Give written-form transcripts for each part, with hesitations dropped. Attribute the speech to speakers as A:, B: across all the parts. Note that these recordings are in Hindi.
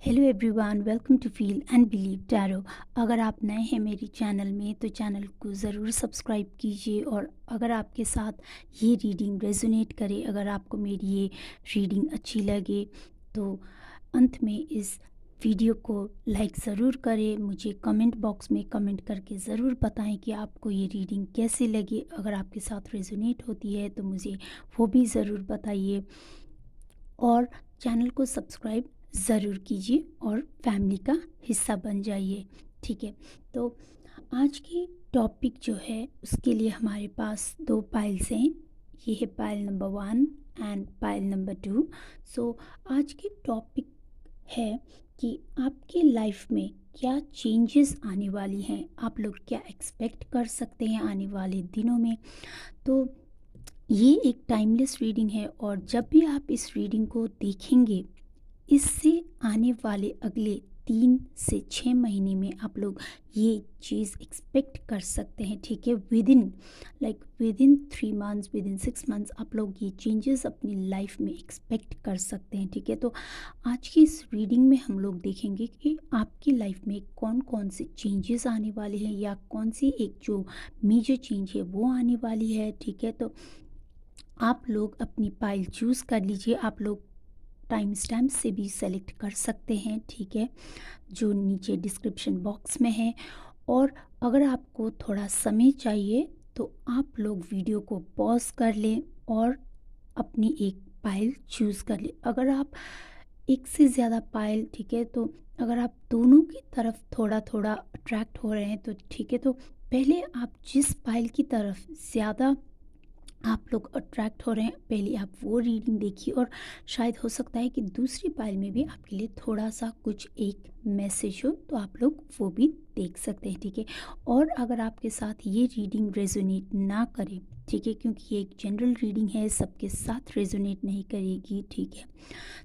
A: Hello everyone, welcome to feel and believe tarot. अगर आप नए हैं मेरी चैनल में तो चैनल को ज़रूर सब्सक्राइब कीजिए। और अगर आपके साथ ये रीडिंग रेजोनेट करे, अगर आपको मेरी ये रीडिंग अच्छी लगे तो अंत में इस वीडियो को लाइक ज़रूर करें। मुझे कमेंट बॉक्स में कमेंट करके ज़रूर बताएं कि आपको ये रीडिंग कैसी लगी। अगर आपके साथ रेजोनेट होती है तो मुझे वो भी ज़रूर बताइए। और चैनल को सब्सक्राइब ज़रूर कीजिए और फैमिली का हिस्सा बन जाइए। ठीक है, तो आज की टॉपिक जो है उसके लिए हमारे पास दो पाइल्स हैं। ये है pile number 1 and pile number 2। सो आज की टॉपिक है कि आपकी लाइफ में क्या चेंजेस आने वाली हैं, आप लोग क्या एक्सपेक्ट कर सकते हैं आने वाले दिनों में। तो ये एक टाइमलेस रीडिंग है और जब भी आप इस रीडिंग को देखेंगे, इससे आने वाले अगले 3 से 6 महीने में आप लोग ये चीज़ एक्सपेक्ट कर सकते हैं। ठीक है, with in 3 months, with in 6 months आप लोग ये चेंजेस अपनी लाइफ में एक्सपेक्ट कर सकते हैं। ठीक है, तो आज की इस रीडिंग में हम लोग देखेंगे कि आपकी लाइफ में कौन कौन से चेंजेस आने वाले हैं या कौन सी एक जो मेजर चेंज है वो आने वाली है। ठीक है, तो आप लोग अपनी पाइल चूज़ कर लीजिए। आप लोग टाइम स्टैम्प से भी सेलेक्ट कर सकते हैं। ठीक है, जो नीचे डिस्क्रिप्शन बॉक्स में है। और अगर आपको थोड़ा समय चाहिए तो आप लोग वीडियो को पॉज कर लें और अपनी एक पाइल चूज़ कर लें। अगर आप एक से ज़्यादा पाइल, ठीक है, तो अगर आप दोनों की तरफ थोड़ा थोड़ा अट्रैक्ट हो रहे हैं तो ठीक है, तो पहले आप जिस पाइल की तरफ ज़्यादा आप लोग अट्रैक्ट हो रहे हैं पहले आप वो रीडिंग देखिए। और शायद हो सकता है कि दूसरी पाइल में भी आपके लिए थोड़ा सा कुछ एक मैसेज हो तो आप लोग वो भी देख सकते हैं। ठीक है, और अगर आपके साथ ये रीडिंग रेजोनेट ना करे, ठीक है, क्योंकि ये एक जनरल रीडिंग है, सबके साथ रेजोनेट नहीं करेगी। ठीक है,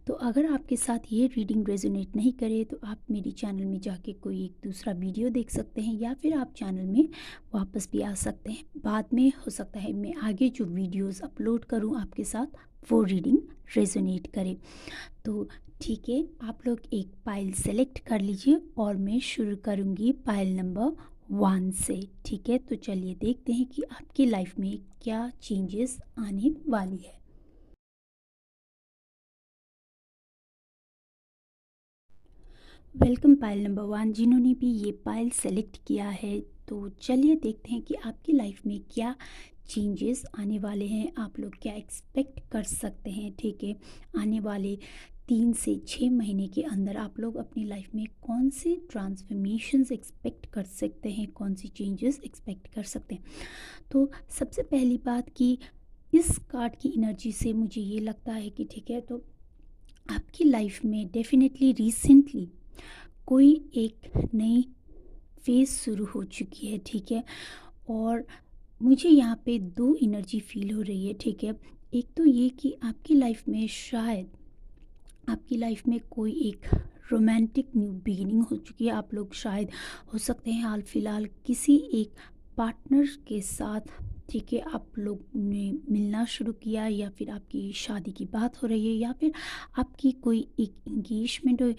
A: तो अगर आपके साथ ये रीडिंग रेजोनेट नहीं करे तो आप मेरी चैनल में जाके कोई एक दूसरा वीडियो देख सकते हैं या फिर आप चैनल में वापस भी आ सकते हैं। बाद में हो सकता है मैं आगे जो वीडियोस अपलोड करूं आपके साथ वो रीडिंग रेजोनेट करे। तो ठीक है, आप लोग एक पाइल सेलेक्ट कर लीजिए और मैं शुरू करूंगी पाइल नंबर 1 से। ठीक है, तो चलिए देखते हैं कि आपकी लाइफ में क्या चेंजेस आने वाली है। वेलकम पाइल नंबर 1, जिन्होंने भी ये पाइल सेलेक्ट किया है। तो चलिए देखते हैं कि आपकी लाइफ में क्या चेंजेस आने वाले हैं, आप लोग क्या एक्सपेक्ट कर सकते हैं। ठीक है, आने वाले 3 से 6 महीने के अंदर आप लोग अपनी लाइफ में कौन से ट्रांसफॉर्मेशंस एक्सपेक्ट कर सकते हैं, कौन सी चेंजेस एक्सपेक्ट कर सकते हैं। तो सबसे पहली बात कि इस कार्ड की एनर्जी से मुझे ये लगता है कि ठीक है, तो आपकी लाइफ में डेफिनेटली रिसेंटली कोई एक नई फेज़ शुरू हो चुकी है। ठीक है, और मुझे यहाँ पे दो एनर्जी फील हो रही है। ठीक है, एक तो ये कि आपकी लाइफ में शायद आपकी लाइफ में कोई एक रोमांटिक न्यू बिगिनिंग हो चुकी है। आप लोग शायद हो सकते हैं हाल फिलहाल किसी एक पार्टनर के साथ, ठीक है, आप लोग ने मिलना शुरू किया या फिर आपकी शादी की बात हो रही है या फिर आपकी कोई एक इंगेजमेंट हो।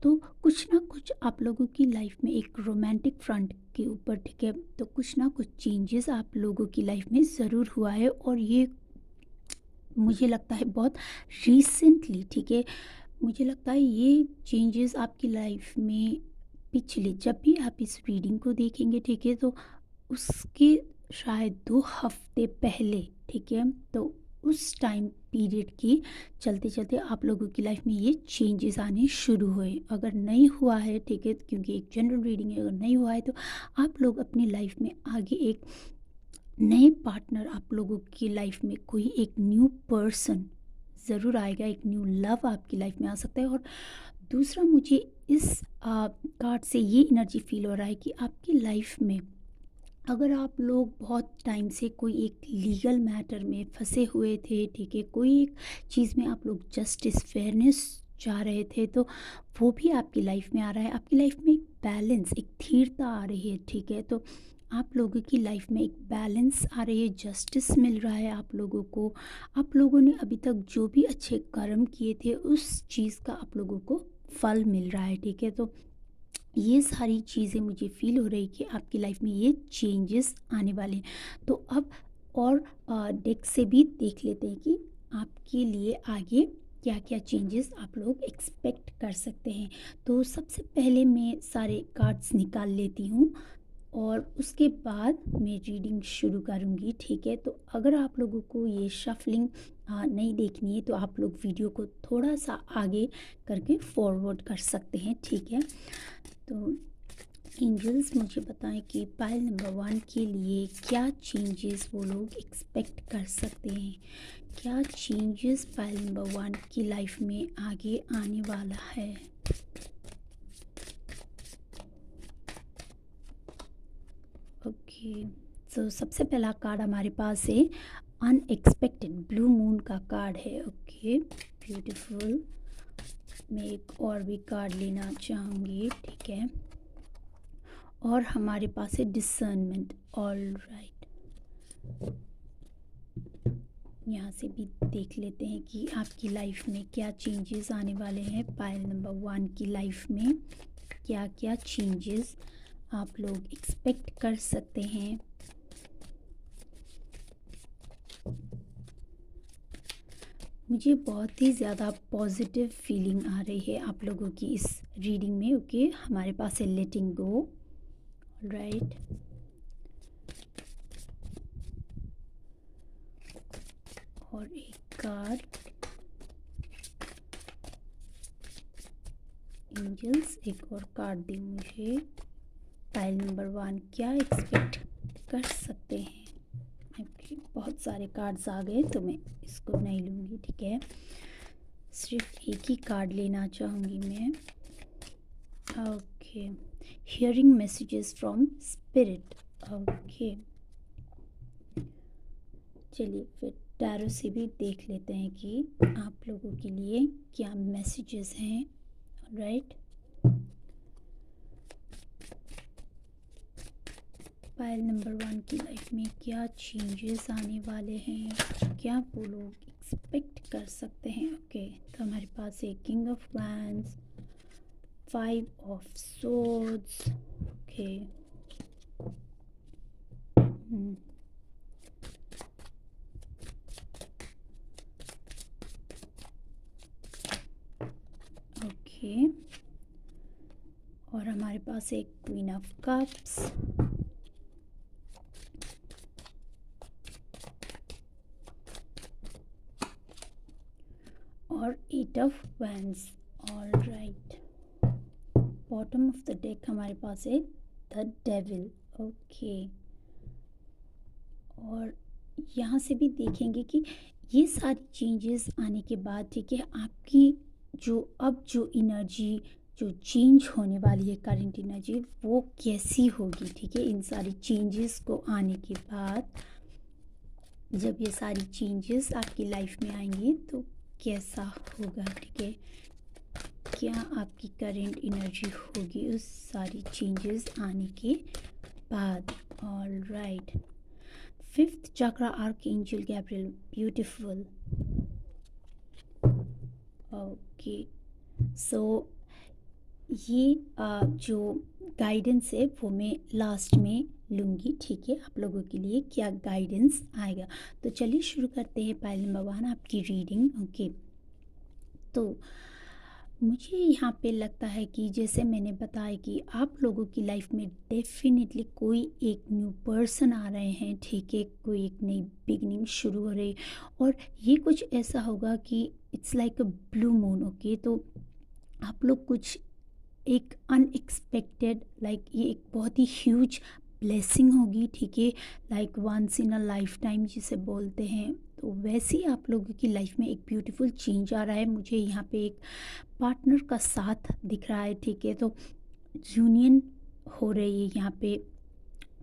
A: तो कुछ ना कुछ आप लोगों की लाइफ में एक रोमांटिक फ्रंट के ऊपर, ठीक है, तो कुछ ना कुछ चेंजेस आप लोगों की लाइफ में ज़रूर हुआ है। और ये मुझे लगता है बहुत रिसेंटली, ठीक है, मुझे लगता है ये चेंजेस आपकी लाइफ में पिछले, जब भी आप इस रीडिंग को देखेंगे, ठीक है, तो उसके शायद 2 हफ्ते पहले, ठीक है, तो उस टाइम पीरियड की चलते चलते आप लोगों की लाइफ में ये चेंजेस आने शुरू हुए। अगर नहीं हुआ है, ठीक है, क्योंकि एक जनरल रीडिंग है, अगर नहीं हुआ है तो आप लोग अपनी लाइफ में आगे एक नए पार्टनर, आप लोगों की लाइफ में कोई एक न्यू पर्सन ज़रूर आएगा, एक न्यू लव आपकी लाइफ में आ सकता है। और दूसरा, मुझे इस कार्ड से ये एनर्जी फील हो रहा है कि आपकी लाइफ में अगर आप लोग बहुत टाइम से कोई एक लीगल मैटर में फंसे हुए थे, ठीक है, कोई एक चीज़ में आप लोग जस्टिस फेयरनेस चाह रहे थे, तो वो भी आपकी लाइफ में आ रहा है। आपकी लाइफ में एक बैलेंस, एक स्थिरता आ रही है। ठीक है, तो आप लोगों की लाइफ में एक बैलेंस आ रही है, जस्टिस मिल रहा है आप लोगों को। आप लोगों ने अभी तक जो भी अच्छे कर्म किए थे उस चीज़ का आप लोगों को फल मिल रहा है, ठीक है। तो ये सारी चीज़ें मुझे फ़ील हो रही कि आपकी लाइफ में ये चेंजेस आने वाले हैं। तो अब और डेक से भी देख लेते हैं कि आपके लिए आगे क्या-क्या चेंजेस आप लोग एक्सपेक्ट कर सकते हैं। तो सबसे पहले मैं सारे कार्ड्स निकाल लेती हूँ और उसके बाद मैं रीडिंग शुरू करूँगी, ठीक है। तो अगर आप लोगों को ये शफलिंग नहीं देखनी है तो आप लोग वीडियो को थोड़ा सा आगे करके फॉरवर्ड कर सकते हैं, ठीक है। तो एंजल्स मुझे बताएं कि पाइल नंबर 1 के लिए क्या चेंजेस वो लोग एक्सपेक्ट कर सकते हैं। क्या चेंजेस पाइल नंबर 1 की लाइफ में आगे आने वाला है। ओके, तो सबसे पहला कार्ड हमारे पास है अनएक्सपेक्टेड, ब्लू मून का कार्ड है। Okay, beautiful. मैं एक और भी कार्ड लेना चाहूँगी, ठीक है। और हमारे पास है डिसर्नमेंट। ऑल राइट, यहाँ से भी देख लेते हैं कि आपकी लाइफ में क्या चेंजेस आने वाले हैं। पाइल नंबर 1 की लाइफ में क्या क्या चेंजेस आप लोग एक्सपेक्ट कर सकते हैं। मुझे बहुत ही ज़्यादा पॉजिटिव फीलिंग आ रही है आप लोगों की इस रीडिंग में। ओके, हमारे पास है लेटिंग गो। राइट, और एक कार्ड एंजल्स, एक और कार्ड दी मुझे। पाइल नंबर 1 क्या एक्सपेक्ट कर सकते हैं। ओके, बहुत सारे कार्ड्स आ गए तो मैं इसको नहीं लूँगी, ठीक है। सिर्फ एक ही कार्ड लेना चाहूँगी मैं। Okay, hearing messages from spirit. Okay, चलिए फिर टैरो से भी देख लेते हैं कि आप लोगों के लिए क्या मैसेजेस हैं। राइट, पाइल नंबर 1 की लाइफ में क्या चेंजेस आने वाले हैं, क्या वो लोग एक्सपेक्ट कर सकते हैं। ओके, तो हमारे पास है king of wands, 5 of swords. Okay, okay, और हमारे पास एक क्वीन ऑफ कप्स, और 8 of wands. All right, bottom of the deck हमारे पास है द डेविल। ओके, और यहाँ से भी देखेंगे कि ये सारी चेंजेस आने के बाद, ठीक है, आपकी जो एनर्जी जो चेंज होने वाली है, करंट एनर्जी, वो कैसी होगी, ठीक है। इन सारी चेंजेस को आने के बाद जब ये सारी चेंजेस आपकी लाइफ में आएंगी तो कैसा होगा, ठीक है। क्या आपकी करंट एनर्जी होगी उस सारी चेंजेस आने के बाद। ऑल राइट, 5th चक्रा archangel Gabriel, beautiful. Okay, so ये जो गाइडेंस है वो मैं लास्ट में लूँगी, ठीक है। आप लोगों के लिए क्या गाइडेंस आएगा, तो चलिए शुरू करते हैं पाइल नंबर 1 आपकी रीडिंग। ओके, तो मुझे यहाँ पे लगता है कि जैसे मैंने बताया कि आप लोगों की लाइफ में डेफिनेटली कोई एक न्यू पर्सन आ रहे हैं, ठीक है। कोई एक नई बिगनिंग शुरू हो रही, और ये कुछ ऐसा होगा कि it's like a blue moon. Okay, तो आप लोग कुछ एक अनएक्सपेक्टेड, लाइक ये एक बहुत ही ह्यूज ब्लेसिंग होगी, ठीक है। Like once in a life time जिसे बोलते हैं, तो वैसे ही आप लोगों की लाइफ में एक ब्यूटीफुल चेंज आ रहा है। मुझे यहाँ पे एक पार्टनर का साथ दिख रहा है, ठीक है। तो यूनियन हो रही है यहाँ पे,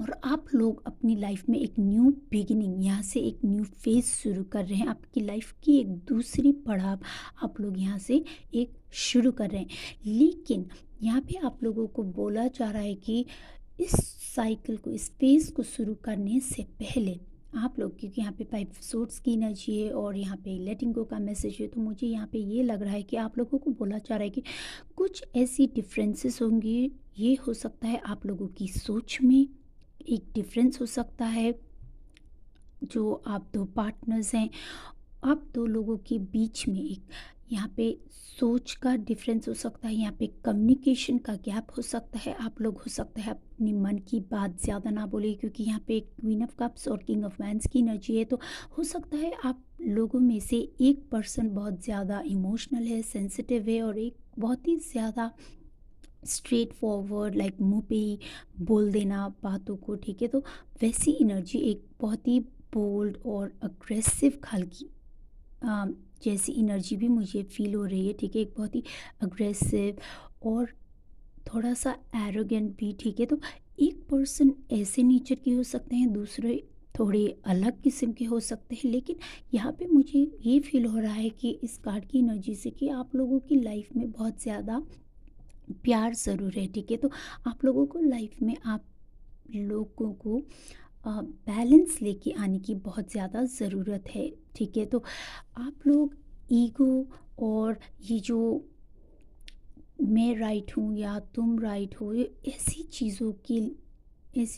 A: और आप लोग अपनी लाइफ में एक न्यू बिगिनिंग, यहाँ से एक न्यू फेज शुरू कर रहे हैं। आपकी लाइफ की एक दूसरी पड़ाव आप लोग यहाँ से एक शुरू कर रहे हैं। लेकिन यहाँ पे आप लोगों को बोला जा रहा है कि इस साइकिल को, इस फेज को शुरू करने से पहले आप लोग, क्योंकि यहाँ पे 5 सोर्ड्स की एनर्जी है और यहाँ पे लेटिंग गो का मैसेज है, तो मुझे यहाँ पे ये लग रहा है कि आप लोगों को बोला जा रहा है कि कुछ ऐसी डिफरेंसेस होंगी। ये हो सकता है आप लोगों की सोच में एक डिफरेंस हो सकता है, जो आप 2 पार्टनर्स हैं, आप 2 लोगों के बीच में एक यहाँ पे सोच का डिफरेंस हो सकता है, यहाँ पे कम्युनिकेशन का गैप हो सकता है। आप लोग हो सकता है अपनी मन की बात ज़्यादा ना बोले, क्योंकि यहाँ पे क्वीन ऑफ कप्स और किंग ऑफ वैंड्स की एनर्जी है, तो हो सकता है आप लोगों में से एक पर्सन बहुत ज़्यादा इमोशनल है, सेंसिटिव है, और एक बहुत ही ज़्यादा स्ट्रेट फॉरवर्ड, लाइक मुंह पे ही बोल देना बातों को, ठीक है। तो वैसी एनर्जी एक बहुत ही बोल्ड और अग्रेसिव की अ, जैसी एनर्जी भी मुझे फ़ील हो रही है, ठीक है। एक बहुत ही अग्रेसिव और थोड़ा-सा एरोगेंट भी, ठीक है। तो एक पर्सन ऐसे नेचर के हो सकते हैं, दूसरे थोड़े अलग किस्म के हो सकते हैं, लेकिन यहाँ पे मुझे ये फ़ील हो रहा है कि इस कार्ड की एनर्जी से कि आप लोगों की लाइफ़ में बहुत ज़्यादा प्यार ज़रूर है, ठीक है। तो आप लोगों को लाइफ़ में आप लोगों को बैलेंस लेके आने की बहुत ज़्यादा ज़रूरत है, ठीक है। तो आप लोग ईगो और ये जो मैं राइट हूँ या तुम राइट हो, ये ऐसी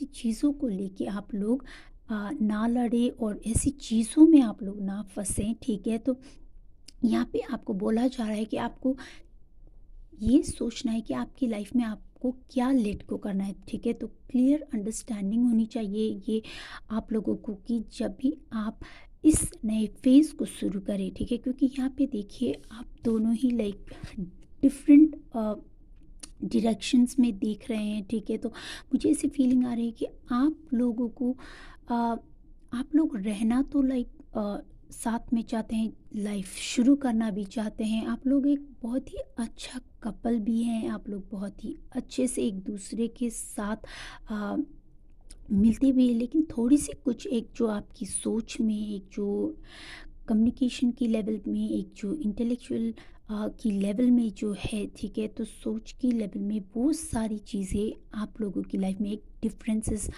A: चीज़ों को लेके आप लोग ना लड़े और ऐसी चीज़ों में आप लोग ना फंसें, ठीक है। तो यहाँ पे आपको बोला जा रहा है कि आपको ये सोचना है कि आपकी लाइफ में आपको क्या लेट गो करना है, ठीक है। तो क्लियर अंडरस्टैंडिंग होनी चाहिए ये आप लोगों को कि जब भी आप इस नए फेज़ को शुरू करें, ठीक है। क्योंकि यहाँ पे देखिए आप दोनों ही लाइक डिफरेंट डायरेक्शंस में देख रहे हैं, ठीक है। तो मुझे ऐसी फीलिंग आ रही है कि आप लोगों को आप लोग रहना तो लाइक साथ में चाहते हैं, लाइफ शुरू करना भी चाहते हैं, आप लोग एक बहुत ही अच्छा कपल भी हैं, आप लोग बहुत ही अच्छे से एक दूसरे के साथ आ, मिलते भी हैं, लेकिन थोड़ी सी कुछ एक जो आपकी सोच में, एक जो कम्युनिकेशन की लेवल में, एक जो इंटेलेक्चुअल की लेवल में जो है, ठीक है। तो सोच की लेवल में वो सारी चीज़ें आप लोगों की लाइफ में एक डिफरेंसेस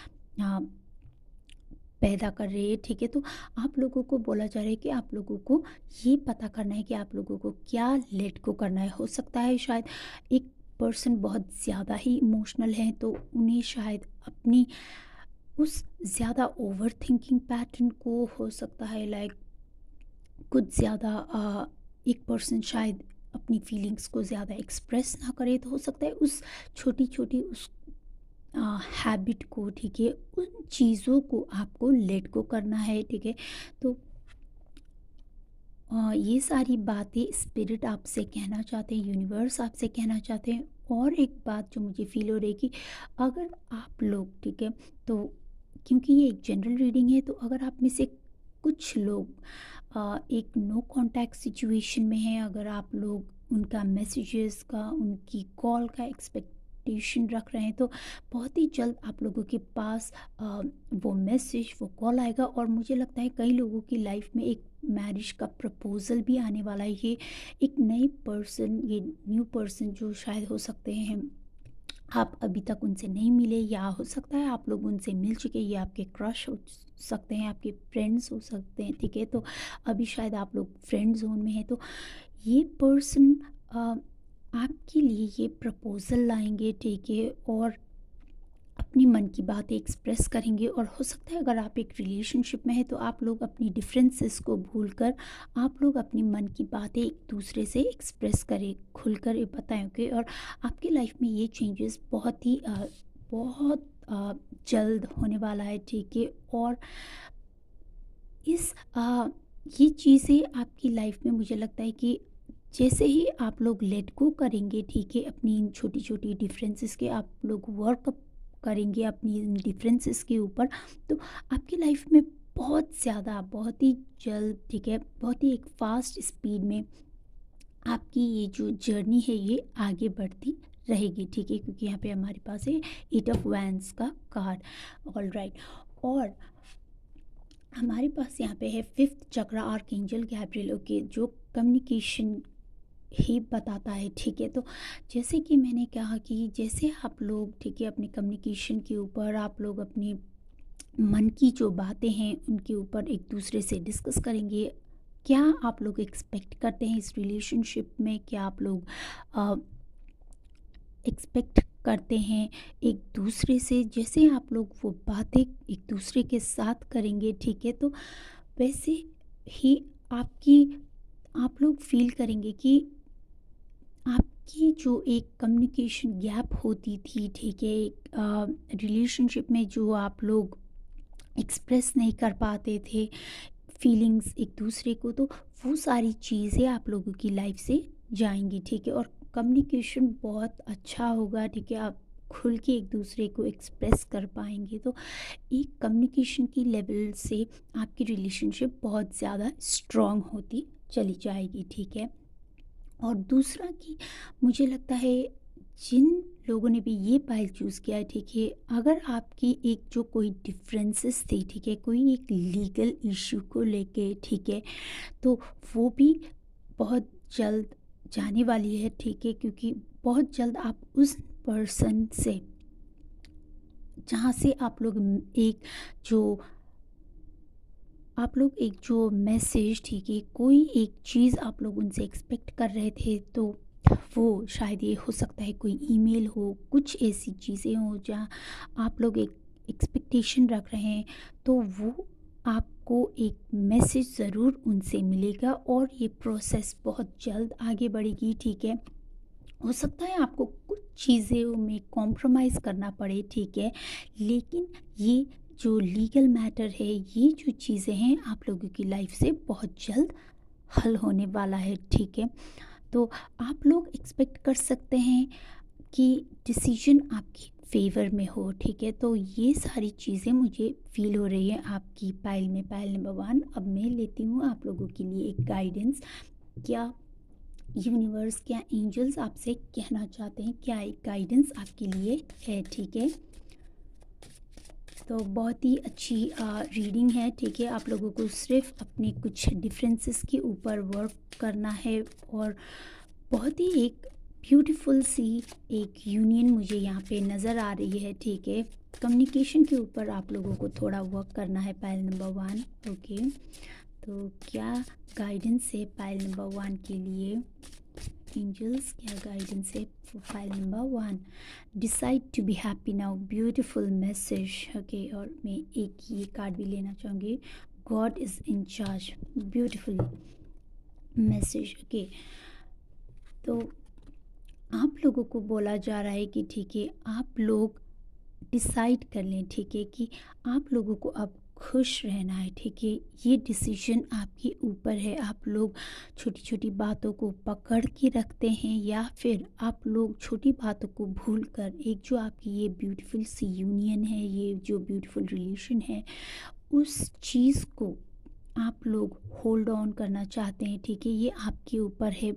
A: पैदा कर रही है, ठीक है। तो आप लोगों को बोला जा रहा है कि आप लोगों को ये पता करना है कि आप लोगों को क्या लेट गो करना है। हो सकता है शायद एक पर्सन बहुत ज़्यादा ही इमोशनल है, तो उन्हें शायद अपनी उस ज़्यादा ओवर थिंकिंग पैटर्न को, हो सकता है लाइक कुछ ज़्यादा एक पर्सन शायद अपनी फीलिंग्स को ज़्यादा एक्सप्रेस ना करे, तो हो सकता है उस छोटी छोटी उस हैबिट को, ठीक है, उन चीज़ों को आपको लेट गो करना है, ठीक है। तो ये सारी बातें स्पिरिट आपसे कहना चाहते हैं, यूनिवर्स आपसे कहना चाहते हैं। और एक बात जो मुझे फील हो रही है कि अगर आप लोग, ठीक है, तो क्योंकि ये एक जनरल रीडिंग है, तो अगर आप में से कुछ लोग एक नो कांटेक्ट सिचुएशन में हैं, अगर आप लोग उनका मैसेजेस का, उनकी कॉल का एक्सपेक्टेशन रख रहे हैं, तो बहुत ही जल्द आप लोगों के पास वो मैसेज, वो कॉल आएगा। और मुझे लगता है कई लोगों की लाइफ में एक मैरिज का प्रपोज़ल भी आने वाला है। ये एक नई पर्सन, ये न्यू पर्सन जो शायद हो सकते हैं आप अभी तक उनसे नहीं मिले, या हो सकता है आप लोग उनसे मिल चुके, ये आपके क्रश हो सकते हैं, आपके फ्रेंड्स हो सकते हैं, ठीक है। तो अभी शायद आप लोग फ्रेंड जोन में हैं, तो ये पर्सन आपके लिए ये प्रपोज़ल लाएंगे, ठीक है, और अपनी मन की बातें एक्सप्रेस करेंगे। और हो सकता है अगर आप एक रिलेशनशिप में हैं, तो आप लोग अपनी डिफरेंसेस को भूलकर आप लोग अपनी मन की बातें एक दूसरे से एक्सप्रेस करें, खुलकर ये बताएंगे। और आपकी लाइफ में ये चेंजेस बहुत जल्द होने वाला है, ठीक है। और इस ये चीज़ें आपकी लाइफ में मुझे लगता है कि जैसे ही आप लोग लेट गो करेंगे, ठीक है, अपनी इन छोटी छोटी डिफरेंसेस के, आप लोग वर्कअप करेंगे अपनी इन डिफरेंसेस के ऊपर, तो आपकी लाइफ में बहुत ज़्यादा, बहुत ही जल्द, ठीक है, बहुत ही एक फास्ट स्पीड में आपकी ये जो जर्नी है ये आगे बढ़ती रहेगी, ठीक है। क्योंकि यहाँ पे हमारे पास है 8 ऑफ वैंड्स का कार्ड, ऑल राइट। और हमारे पास यहाँ पे है 5th चक्र आर्कएंजल गैब्रियल, ओके, जो कम्युनिकेशन ही बताता है, ठीक है। तो जैसे कि मैंने कहा कि जैसे आप लोग, ठीक है, अपने कम्युनिकेशन के ऊपर आप लोग अपनी मन की जो बातें हैं उनके ऊपर एक दूसरे से डिस्कस करेंगे। क्या आप लोग एक्सपेक्ट करते हैं इस रिलेशनशिप में? क्या आप लोग एक्सपेक्ट करते हैं एक दूसरे से? जैसे आप लोग वो बातें एक दूसरे के साथ करेंगे, ठीक है, तो वैसे ही आपकी आप लोग फ़ील करेंगे कि आपकी जो एक कम्युनिकेशन गैप होती थी, ठीक है, एक रिलेशनशिप में जो आप लोग एक्सप्रेस नहीं कर पाते थे फीलिंग्स एक दूसरे को, तो वो सारी चीज़ें आप लोगों की लाइफ से जाएंगी, ठीक है, और कम्युनिकेशन बहुत अच्छा होगा, ठीक है, आप खुल के एक दूसरे को एक्सप्रेस कर पाएंगे, तो एक कम्युनिकेशन की लेवल से आपकी रिलेशनशिप बहुत ज़्यादा स्ट्रॉन्ग होती चली जाएगी, ठीक है। और दूसरा कि मुझे लगता है जिन लोगों ने भी ये पाइल चूज़ किया है, ठीक है, अगर आपकी एक जो कोई डिफरेंसेस थे, ठीक है, कोई एक लीगल इशू को लेके, ठीक है, तो वो भी बहुत जल्द जाने वाली है, ठीक है, क्योंकि बहुत जल्द आप उस पर्सन से जहाँ से जो एक जो मैसेज, ठीक है, कोई एक चीज़ आप लोग उनसे एक्सपेक्ट कर रहे थे, तो वो शायद ये हो सकता है कोई ईमेल हो, कुछ ऐसी चीज़ें हों जहाँ आप लोग एक एक्सपेक्टेशन रख रहे हैं, तो वो आपको एक मैसेज ज़रूर उनसे मिलेगा और ये प्रोसेस बहुत जल्द आगे बढ़ेगी, ठीक है। हो सकता है आपको कुछ चीज़ों में कॉम्प्रोमाइज़ करना पड़े, ठीक है, लेकिन ये जो लीगल मैटर है, ये जो चीज़ें हैं आप लोगों की लाइफ से बहुत जल्द हल होने वाला है, ठीक है। तो आप लोग एक्सपेक्ट कर सकते हैं कि डिसीजन आपकी फेवर में हो, ठीक है, तो ये सारी चीज़ें मुझे फील हो रही है आपकी पाइल में, पाइल नंबर वन। अब मैं लेती हूँ आप लोगों के लिए एक गाइडेंस। क्या यूनिवर्स, क्या एंजल्स आपसे कहना चाहते हैं, क्या एक गाइडेंस आपके लिए है, ठीक है। तो बहुत ही अच्छी रीडिंग है, ठीक है, आप लोगों को सिर्फ अपने कुछ डिफरेंसेस के ऊपर वर्क करना है और बहुत ही एक ब्यूटीफुल सी एक यूनियन मुझे यहाँ पे नज़र आ रही है, ठीक है। कम्युनिकेशन के ऊपर आप लोगों को थोड़ा वर्क करना है, पाइल नंबर वन, ओके। तो क्या गाइडेंस है पाइल नंबर वन के लिए? एंजल्स, क्या गाइडेंस है for pile number one? Decide to be happy now, beautiful message, okay. और मैं एक ये कार्ड भी लेना चाहूँगी, God is in charge, beautiful message, okay. तो आप लोगों को बोला जा रहा है कि ठीक है, आप लोग डिसाइड कर लें, ठीक है, कि आप लोगों को अब खुश रहना है, ठीक है, ये डिसीजन आपके ऊपर है। आप लोग छोटी छोटी बातों को पकड़ के रखते हैं या फिर आप लोग छोटी बातों को भूल कर एक जो आपकी ये ब्यूटीफुल सी यूनियन है, ये जो ब्यूटीफुल रिलेशन है, उस चीज़ को आप लोग होल्ड ऑन करना चाहते हैं, ठीक है, ये आपके ऊपर है,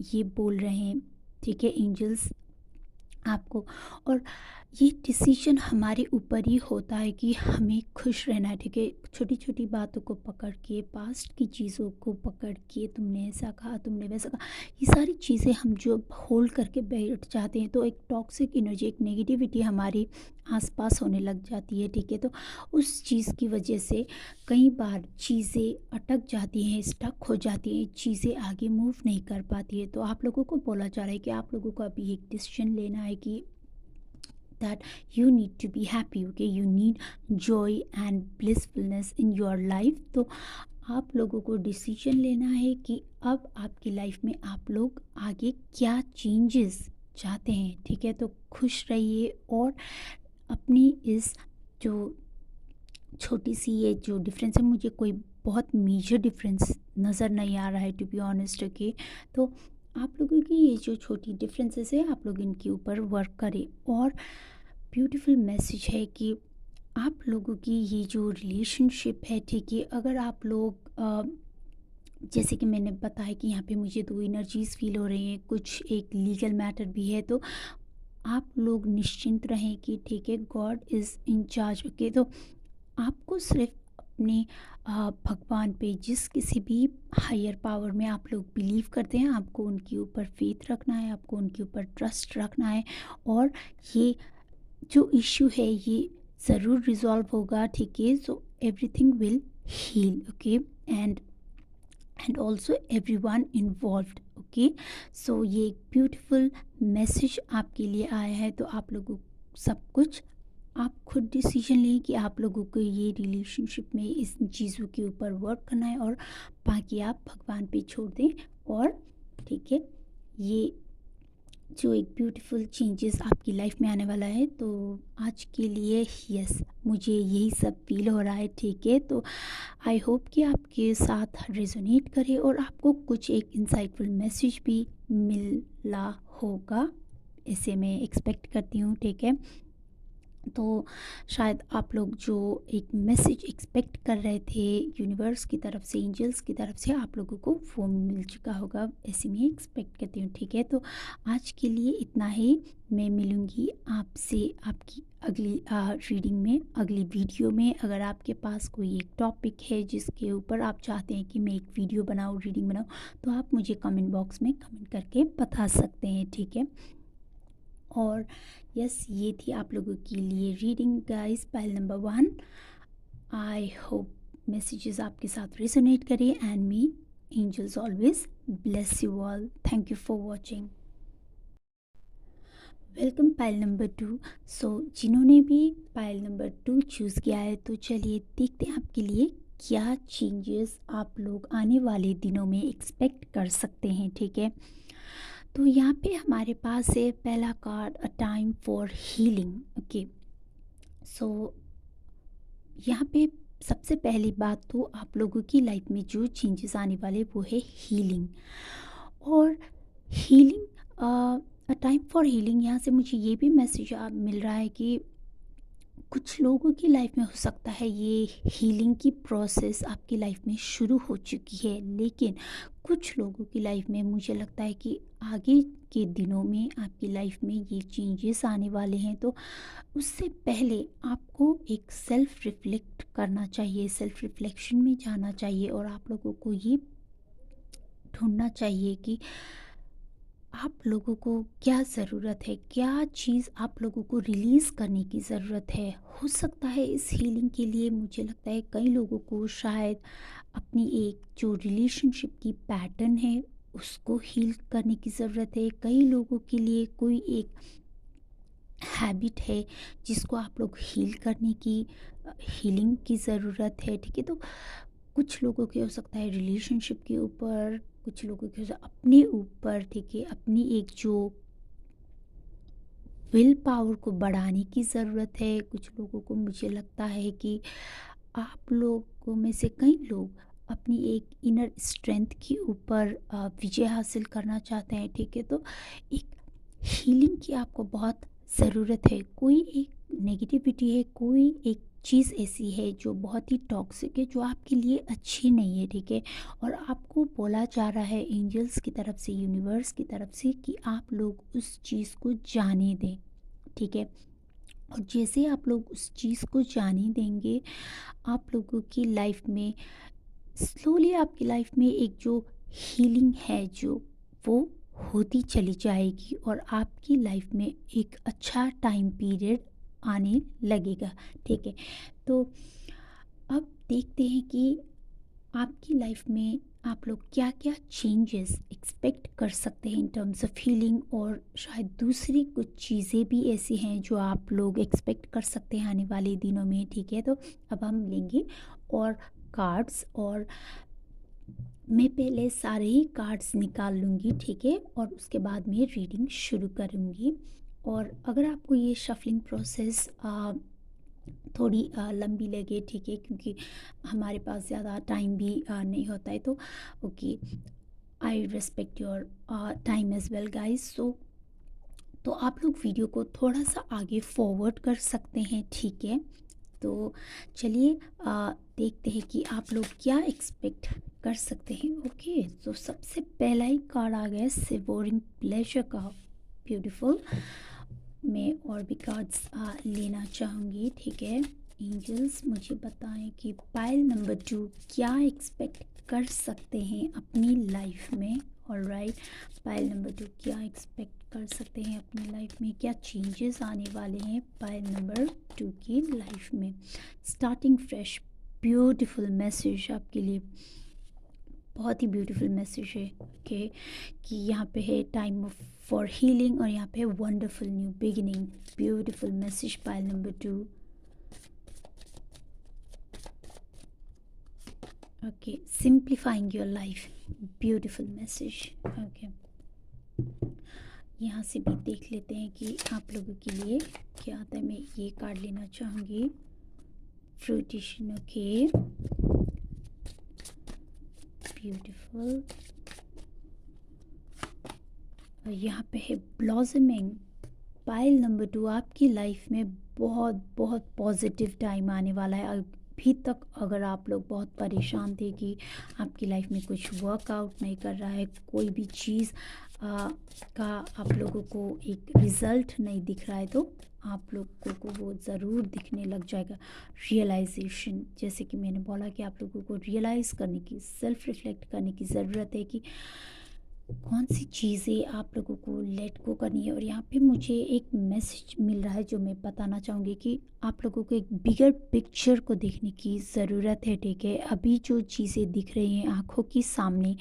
A: ये बोल रहे हैं, ठीक है, एंजल्स आपको। और ये डिसीजन हमारे ऊपर ही होता है कि हमें खुश रहना है, ठीक है, छोटी छोटी बातों को पकड़ के, पास्ट की चीज़ों को पकड़ के, तुमने ऐसा कहा, तुमने वैसा कहा, ये सारी चीज़ें हम जो होल्ड करके बैठ जाते हैं, तो एक टॉक्सिक एनर्जी, एक नेगेटिविटी हमारे आसपास होने लग जाती है, ठीक है। तो उस चीज़ की वजह से कई बार चीज़ें अटक जाती हैं, स्टक हो जाती हैं, चीज़ें आगे मूव नहीं कर पाती है। तो आप लोगों को बोला जा रहा है कि आप लोगों को अभी एक डिसीजन लेना है कि that you need to be happy, okay, you need joy and blissfulness in your life। तो आप लोगों को डिसीजन लेना है कि अब आपकी लाइफ में आप लोग आगे क्या चेंजेस चाहते हैं, ठीक है। तो खुश रहिए और अपनी इस जो छोटी सी ये जो डिफरेंस है, मुझे कोई बहुत मेजर डिफरेंस नज़र नहीं आ रहा है, टू बी ऑनेस्ट, ओके। तो आप लोगों की ये जो छोटी डिफरेंसेस है, आप लोग इनके ऊपर वर्क करें। और ब्यूटीफुल मैसेज है कि आप लोगों की ये जो रिलेशनशिप है, ठीक है, अगर आप लोग जैसे कि मैंने बताया कि यहाँ पे मुझे दो एनर्जीज़ फील हो रही हैं, कुछ एक लीगल मैटर भी है, तो आप लोग निश्चिंत रहें कि ठीक है, God is in charge, okay. तो आपको सिर्फ अपने भगवान पे, जिस किसी भी हायर पावर में आप लोग बिलीव करते हैं, आपको उनके ऊपर फेथ रखना है, आपको उनके ऊपर ट्रस्ट रखना है। और ये जो इशू है, ये ज़रूर रिज़ॉल्व होगा, ठीक है। So everything will heal, okay. And also everyone involved, okay. So ये एक ब्यूटीफुल मैसेज आपके लिए आया है। तो आप लोगों सब कुछ आप खुद डिसीजन लें कि आप लोगों को ये रिलेशनशिप में इस चीज़ों के ऊपर वर्क करना है, और बाकी आप भगवान पे छोड़ दें। और ठीक है, ये जो एक ब्यूटीफुल चेंजेस आपकी लाइफ में आने वाला है। तो आज के लिए यस, मुझे यही सब फील हो रहा है, ठीक है। तो आई होप कि आपके साथ रेजोनेट करे और आपको कुछ एक इंसाइटफुल मैसेज भी मिला होगा, ऐसे मैं एक्सपेक्ट करती हूँ, ठीक है। तो शायद आप लोग जो एक मैसेज एक्सपेक्ट कर रहे थे यूनिवर्स की तरफ से, एंजल्स की तरफ से, आप लोगों को वो मिल चुका होगा, ऐसे मैं एक्सपेक्ट करती हूँ, ठीक है। तो आज के लिए इतना ही। मैं मिलूँगी आपसे आपकी अगली रीडिंग में, अगली वीडियो में। अगर आपके पास कोई एक टॉपिक है जिसके ऊपर आप चाहते हैं कि मैं एक वीडियो बनाऊँ, रीडिंग बनाऊँ, तो आप मुझे कमेंट बॉक्स में कमेंट करके बता सकते हैं, ठीक है। और यस, ये थी आप लोगों के लिए reading guys, pile number 1। I hope messages आपके साथ रेजोनेट करें, and may angels always bless you all. Thank you for watching. Welcome pile number 2। सो जिन्होंने भी पाइल नंबर 2 चूज़ किया है, तो चलिए देखते हैं आपके लिए क्या चेंजेस आप लोग आने वाले दिनों में एक्सपेक्ट कर सकते हैं, ठीक है। तो यहाँ पे हमारे पास है पहला card, a time for healing, okay. So यहाँ पे सबसे पहली बात तो आप लोगों की लाइफ में जो चेंजेस आने वाले वो है हीलिंग। और healing, a time for healing, यहाँ से मुझे ये भी मैसेज मिल रहा है कि कुछ लोगों की लाइफ में हो सकता है ये हीलिंग की प्रोसेस आपकी लाइफ में शुरू हो चुकी है, लेकिन कुछ लोगों की लाइफ में मुझे लगता है कि आगे के दिनों में आपकी लाइफ में ये चेंजेस आने वाले हैं। तो उससे पहले आपको एक सेल्फ रिफ्लेक्ट करना चाहिए, सेल्फ रिफ्लेक्शन में जाना चाहिए, और आप लोगों को ये ढूंढना चाहिए कि आप लोगों को क्या ज़रूरत है, क्या चीज़ आप लोगों को रिलीज़ करने की ज़रूरत है। हो सकता है इस हीलिंग के लिए मुझे लगता है कई लोगों को शायद अपनी एक जो रिलेशनशिप की पैटर्न है उसको हील करने की ज़रूरत है। कई लोगों के लिए कोई एक हैबिट है जिसको आप लोग हील करने की, हीलिंग की ज़रूरत है, ठीक है। तो कुछ लोगों के हो सकता है रिलेशनशिप के ऊपर, कुछ लोगों के हो अपने ऊपर, ठीक है। अपनी एक जो विल पावर को बढ़ाने की ज़रूरत है। कुछ लोगों को मुझे लगता है कि आप लोगों में से कई लोग अपनी एक इनर स्ट्रेंथ के ऊपर विजय हासिल करना चाहते हैं, ठीक है। तो एक हीलिंग की आपको बहुत ज़रूरत है। कोई एक नेगेटिविटी है, कोई एक चीज़ ऐसी है जो बहुत ही टॉक्सिक है, जो आपके लिए अच्छी नहीं है, ठीक है। और आपको बोला जा रहा है एंजल्स की तरफ से, यूनिवर्स की तरफ से, कि आप लोग उस चीज़ को जाने दें, ठीक है। और जैसे आप लोग उस चीज़ को जाने देंगे, आप लोगों की लाइफ में स्लोली, आपकी लाइफ में एक जो हीलिंग है जो वो होती चली जाएगी, और आपकी लाइफ में एक अच्छा टाइम पीरियड आने लगेगा, ठीक है। तो अब देखते हैं कि आपकी लाइफ में आप लोग क्या क्या चेंजेस एक्सपेक्ट कर सकते हैं इन टर्म्स ऑफ हीलिंग, और शायद दूसरी कुछ चीज़ें भी ऐसी हैं जो आप लोग एक्सपेक्ट कर सकते हैं आने वाले दिनों में, ठीक है। तो अब हम लेंगे और कार्ड्स, और मैं पहले सारे ही कार्ड्स निकाल लूँगी, ठीक है, और उसके बाद में रीडिंग शुरू करूँगी। और अगर आपको ये शफलिंग प्रोसेस थोड़ी लंबी लगे, ठीक है, क्योंकि हमारे पास ज़्यादा टाइम भी नहीं होता है, तो okay, I respect your time as well guys. So तो आप लोग वीडियो को थोड़ा सा आगे फॉरवर्ड कर सकते हैं, ठीक है। तो चलिए देखते हैं कि आप लोग क्या एक्सपेक्ट कर सकते हैं, ओके। तो सबसे पहला ही कार्ड आ गया सिवोरिंग प्लेजर का, ब्यूटीफुल। मैं और भी कार्ड्स लेना चाहूँगी, ठीक है। एंजल्स मुझे बताएं कि पाइल नंबर 2 क्या एक्सपेक्ट कर सकते हैं अपनी लाइफ में, ऑलराइट, पाइल नंबर 2 क्या एक्सपेक्ट कर सकते हैं अपनी लाइफ में, क्या चेंजेस आने वाले हैं पाइल नंबर 2 की लाइफ में। स्टार्टिंग फ्रेश, ब्यूटीफुल मैसेज आपके लिए, बहुत ही ब्यूटीफुल मैसेज है। ओके, कि यहाँ पे है टाइम ऑफ फॉर हीलिंग और यहाँ पे है wonderful new beginning. Beautiful message pile number 2। Okay, simplifying your life, beautiful message. Okay, यहाँ से भी देख लेते हैं कि आप लोगों के लिए क्या आता है। मैं ये कार्ड लेना चाहूँगी, फ्रूटिशन। Okay, beautiful. और यहाँ पे है ब्लॉसमिंग। पाइल नंबर 2, आपकी लाइफ में बहुत बहुत पॉजिटिव टाइम आने वाला है। अभी तक अगर आप लोग बहुत परेशान थे कि आपकी लाइफ में कुछ वर्कआउट नहीं कर रहा है, कोई भी चीज़ का आप लोगों को एक रिज़ल्ट नहीं दिख रहा है, तो आप लोगों को वो ज़रूर दिखने लग जाएगा। रियलाइजेशन, जैसे कि मैंने बोला कि आप लोगों को रियलाइज़ करने की, सेल्फ रिफ्लेक्ट करने की ज़रूरत है कि कौन सी चीज़ें आप लोगों को लेट गो करनी है। और यहाँ पे मुझे एक मैसेज मिल रहा है जो मैं बताना चाहूँगी कि आप लोगों को एक बिगर पिक्चर को देखने की ज़रूरत है। ठीक है, अभी जो चीज़ें दिख रही हैं आँखों के सामने,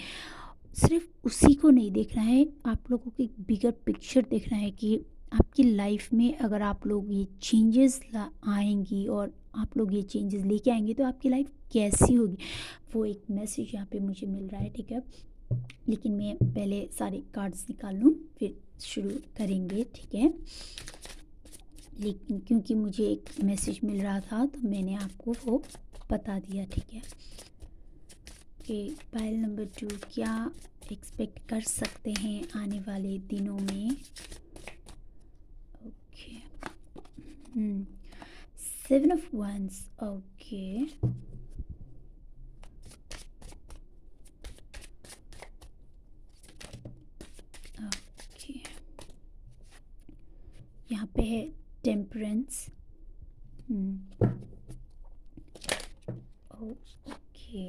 A: सिर्फ उसी को नहीं देखना है, आप लोगों को एक बिगर पिक्चर देखना है कि आपकी लाइफ में अगर आप लोग ये चेंजेस आएंगी और आप लोग ये चेंजेस लेके आएंगे तो आपकी लाइफ कैसी होगी। वो एक मैसेज यहाँ पे मुझे मिल रहा है। ठीक है, लेकिन मैं पहले सारे कार्ड्स निकाल लूँ फिर शुरू करेंगे। ठीक है, लेकिन क्योंकि मुझे एक मैसेज मिल रहा था तो मैंने आपको वो बता दिया। ठीक है, कि पाइल नंबर 2 क्या एक्सपेक्ट कर सकते हैं आने वाले दिनों में। Okay, 7 of wands। Okay, okay, यहाँ पे है टेम्परेंस। ओके,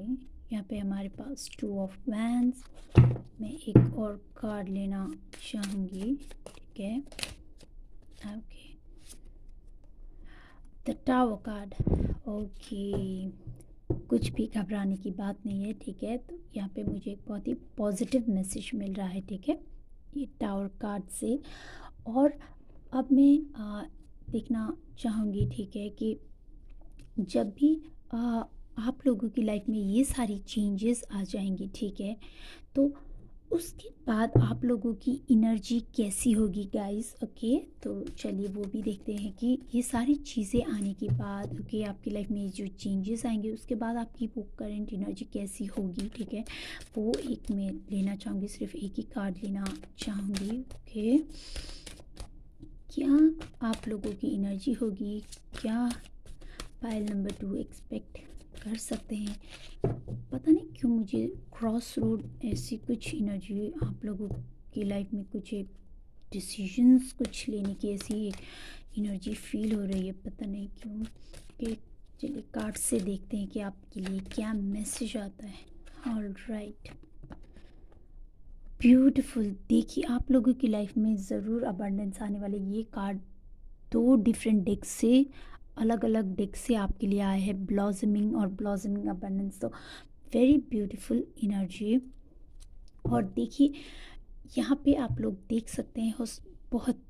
A: यहाँ पे हमारे पास 2 ऑफ wands। मैं एक और कार्ड लेना चाहूँगी। ठीक है, okay, the tower card. Okay, कुछ भी घबराने की बात नहीं है। ठीक है, तो यहाँ पे मुझे एक बहुत ही पॉजिटिव मैसेज मिल रहा है। ठीक है, ये टावर कार्ड से। और अब मैं देखना चाहूँगी, ठीक है, कि जब भी आप लोगों की लाइफ में ये सारी चेंजेस आ जाएंगी, ठीक है, तो उसके बाद आप लोगों की एनर्जी कैसी होगी गाइस। ओके, तो चलिए वो भी देखते हैं कि ये सारी चीज़ें आने के बाद, ओके, आपकी लाइफ में जो चेंजेस आएंगे उसके बाद आपकी वो करंट एनर्जी कैसी होगी। ठीक है, वो एक मैं लेना चाहूँगी, सिर्फ एक ही कार्ड लेना चाहूँगी। ओके, क्या आप लोगों की एनर्जी होगी, क्या पाइल नंबर 2 एक्सपेक्ट कर सकते हैं। पता नहीं क्यों मुझे क्रॉस रोड ऐसी कुछ एनर्जी आप लोगों की लाइफ में, कुछ एक डिसीजंस कुछ लेने की ऐसी एनर्जी फील हो रही है, पता नहीं क्यों। कि चलिए कार्ड से देखते हैं कि आपके लिए क्या मैसेज आता है। Alright, beautiful. देखिए आप लोगों की लाइफ में ज़रूर अबंडेंस आने वाले। ये कार्ड 2 डिफरेंट डेक से, अलग अलग डेक से आपके लिए आए हैं, ब्लॉसमिंग और ब्लॉसमिंग अबंडेंस। तो वेरी ब्यूटीफुल एनर्जी। और देखिए यहाँ पे आप लोग देख सकते हैं बहुत,